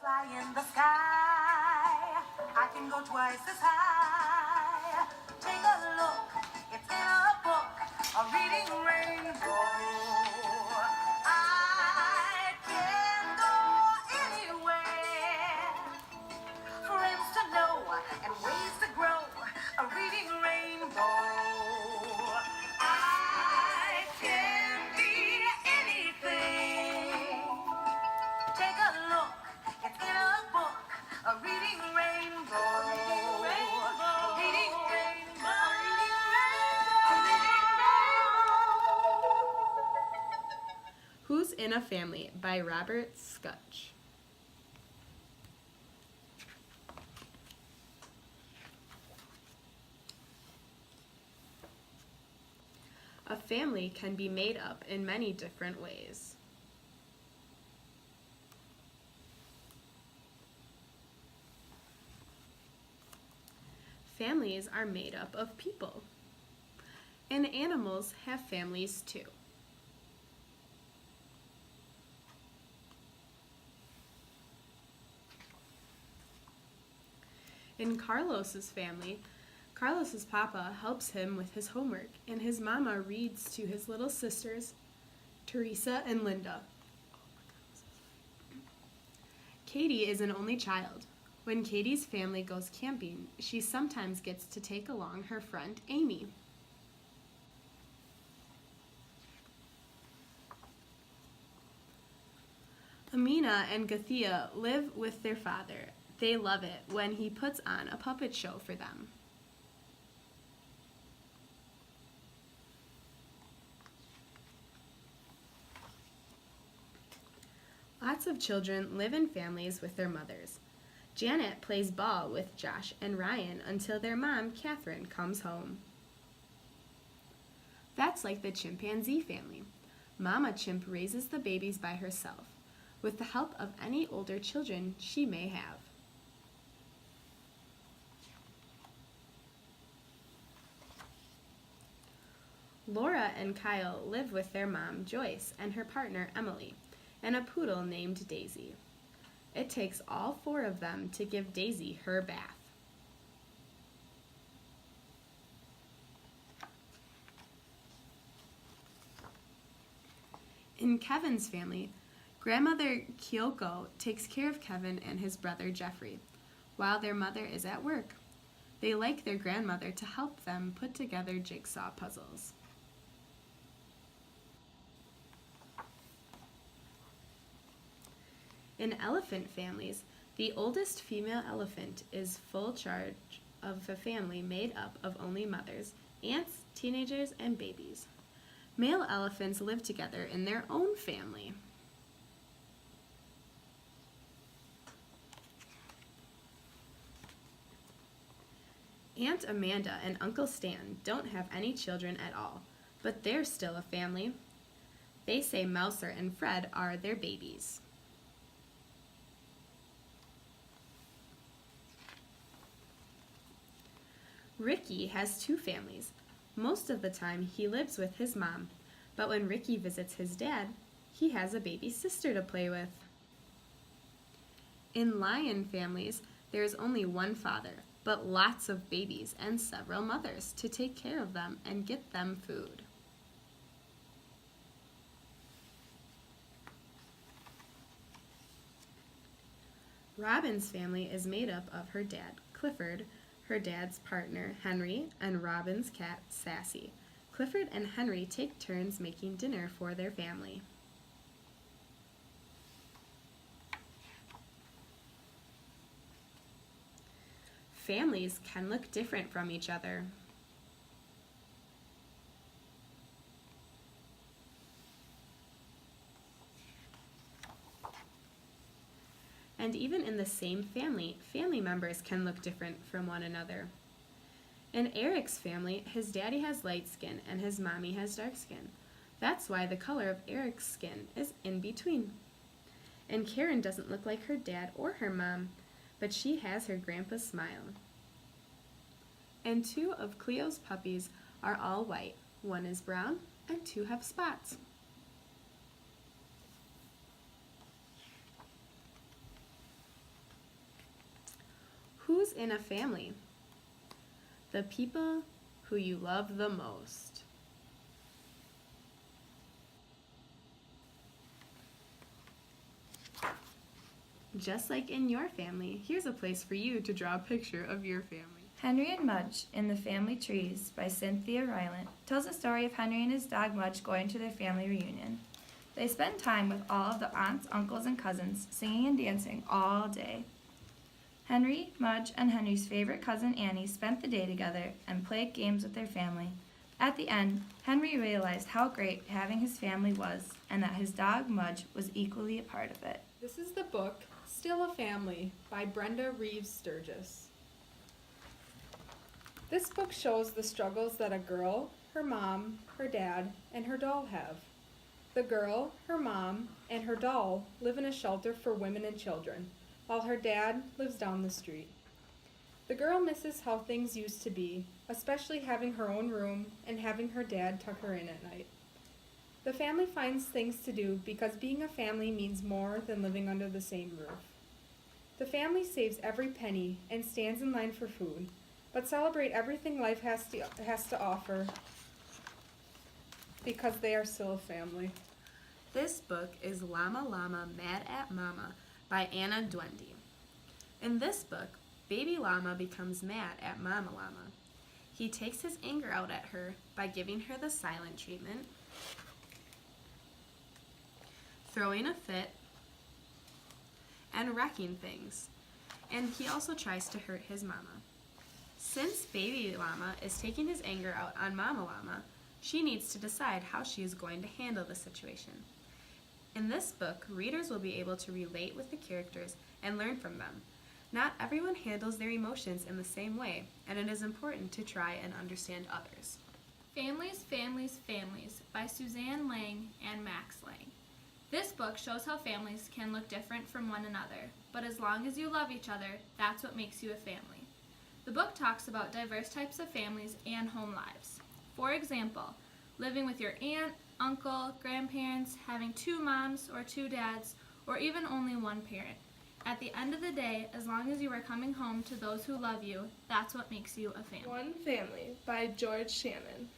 Fly in the sky. I can go twice as high. Take a look, it's in a book, a reading rainbow. I can go anywhere. Friends to know and ways to grow, a reading rainbow. I can be anything. Take a look, it's in a book, a reading rainbow. A reading rainbow. A reading rainbow. Who's in a Family by Robert Scutch. A family can be made up in many different ways. Families are made up of people, and animals have families too. In Carlos's family, Carlos's papa helps him with his homework, and his mama reads to his little sisters, Teresa and Linda. Katie is an only child. When Katie's family goes camping, she sometimes gets to take along her friend Amy. Amina and Gathia live with their father. They love it when he puts on a puppet show for them. Lots of children live in families with their mothers. Janet plays ball with Josh and Ryan until their mom, Catherine, comes home. That's like the chimpanzee family. Mama chimp raises the babies by herself, with the help of any older children she may have. Laura and Kyle live with their mom, Joyce, and her partner, Emily, and a poodle named Daisy. It takes all four of them to give Daisy her bath. In Kevin's family, grandmother Kyoko takes care of Kevin and his brother Jeffrey, while their mother is at work. They like their grandmother to help them put together jigsaw puzzles. In elephant families, the oldest female elephant is full charge of a family made up of only mothers, aunts, teenagers, and babies. Male elephants live together in their own family. Aunt Amanda and Uncle Stan don't have any children at all, but they're still a family. They say Mouser and Fred are their babies. Ricky has two families. Most of the time he lives with his mom, but when Ricky visits his dad, he has a baby sister to play with. In lion families, there is only one father, but lots of babies and several mothers to take care of them and get them food. Robin's family is made up of her dad, Clifford, her dad's partner, Henry, and Robin's cat, Sassy. Clifford and Henry take turns making dinner for their family. Families can look different from each other. And even in the same family, family members can look different from one another. In Eric's family, his daddy has light skin and his mommy has dark skin. That's why the color of Eric's skin is in between. And Karen doesn't look like her dad or her mom, but she has her grandpa's smile. And two of Cleo's puppies are all white. One is brown and two have spots. Who's in a family? The people who you love the most. Just like in your family, here's a place for you to draw a picture of your family. Henry and Mudge in the Family Trees by Cynthia Rylant tells the story of Henry and his dog Mudge going to their family reunion. They spend time with all of the aunts, uncles, and cousins, singing and dancing all day. Henry, Mudge, and Henry's favorite cousin Annie spent the day together and played games with their family. At the end, Henry realized how great having his family was and that his dog Mudge was equally a part of it. This is the book Still a Family by Brenda Reeves Sturgis. This book shows the struggles that a girl, her mom, her dad, and her doll have. The girl, her mom, and her doll live in a shelter for women and children, while her dad lives down the street. The girl misses how things used to be, especially having her own room and having her dad tuck her in at night. The family finds things to do because being a family means more than living under the same roof. The family saves every penny and stands in line for food, but celebrate everything life has to offer because they are still a family. This book is Llama Llama Mad at Mama by Anna Dwendy. In this book, baby llama becomes mad at Mama Llama. He takes his anger out at her by giving her the silent treatment, throwing a fit, and wrecking things. And he also tries to hurt his mama. Since baby llama is taking his anger out on Mama Llama, she needs to decide how she is going to handle the situation. In this book, readers will be able to relate with the characters and learn from them. Not everyone handles their emotions in the same way, and it is important to try and understand others. Families, Families, Families by Suzanne Lang and Max Lang. This book shows how families can look different from one another, but as long as you love each other, that's what makes you a family. The book talks about diverse types of families and home lives. For example, living with your aunt, uncle, grandparents, having 2 moms or 2 dads, or even only one parent. At the end of the day, as long as you are coming home to those who love you, that's what makes you a family. One Family by George Shannon.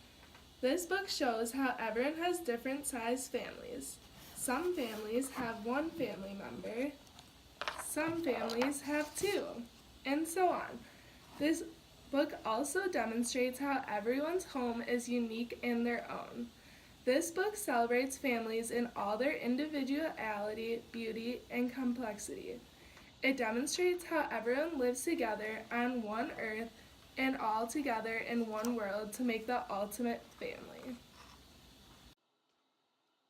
This book shows how everyone has different sized families. Some families have 1 family member, some families have 2, and so on. This book also demonstrates how everyone's home is unique in their own. This book celebrates families in all their individuality, beauty, and complexity. It demonstrates how everyone lives together on one earth and all together in one world to make the ultimate family.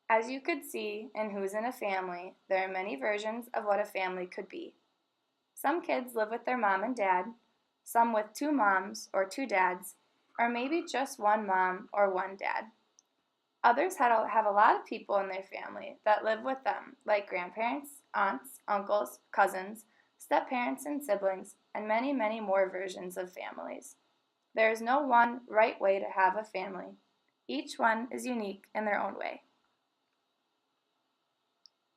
As you could see in Who's in a Family, there are many versions of what a family could be. Some kids live with their mom and dad, some with 2 moms or 2 dads, or maybe just 1 mom or 1 dad. Others have a lot of people in their family that live with them, like grandparents, aunts, uncles, cousins, step-parents and siblings, and many, many more versions of families. There is no one right way to have a family. Each one is unique in their own way.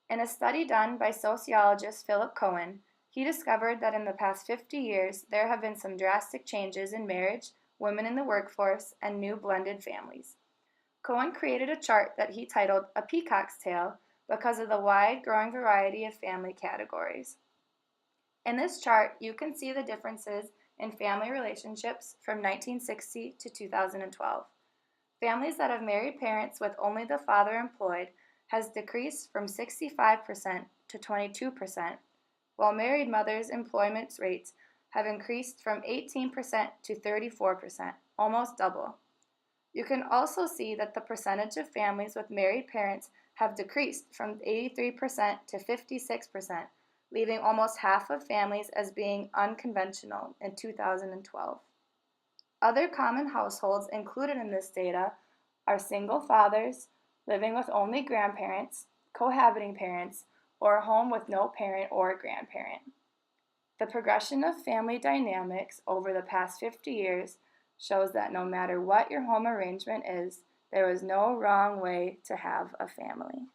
In a study done by sociologist Philip Cohen, he discovered that in the past 50 years, there have been some drastic changes in marriage, women in the workforce, and new blended families. Cohen created a chart that he titled A Peacock's Tail because of the wide growing variety of family categories. In this chart, you can see the differences in family relationships from 1960 to 2012. Families that have married parents with only the father employed has decreased from 65% to 22%, while married mothers' employment rates have increased from 18% to 34%, almost double. You can also see that the percentage of families with married parents have decreased from 83% to 56%, leaving almost half of families as being unconventional in 2012. Other common households included in this data are single fathers, living with only grandparents, cohabiting parents, or a home with no parent or grandparent. The progression of family dynamics over the past 50 years shows that no matter what your home arrangement is, there is no wrong way to have a family.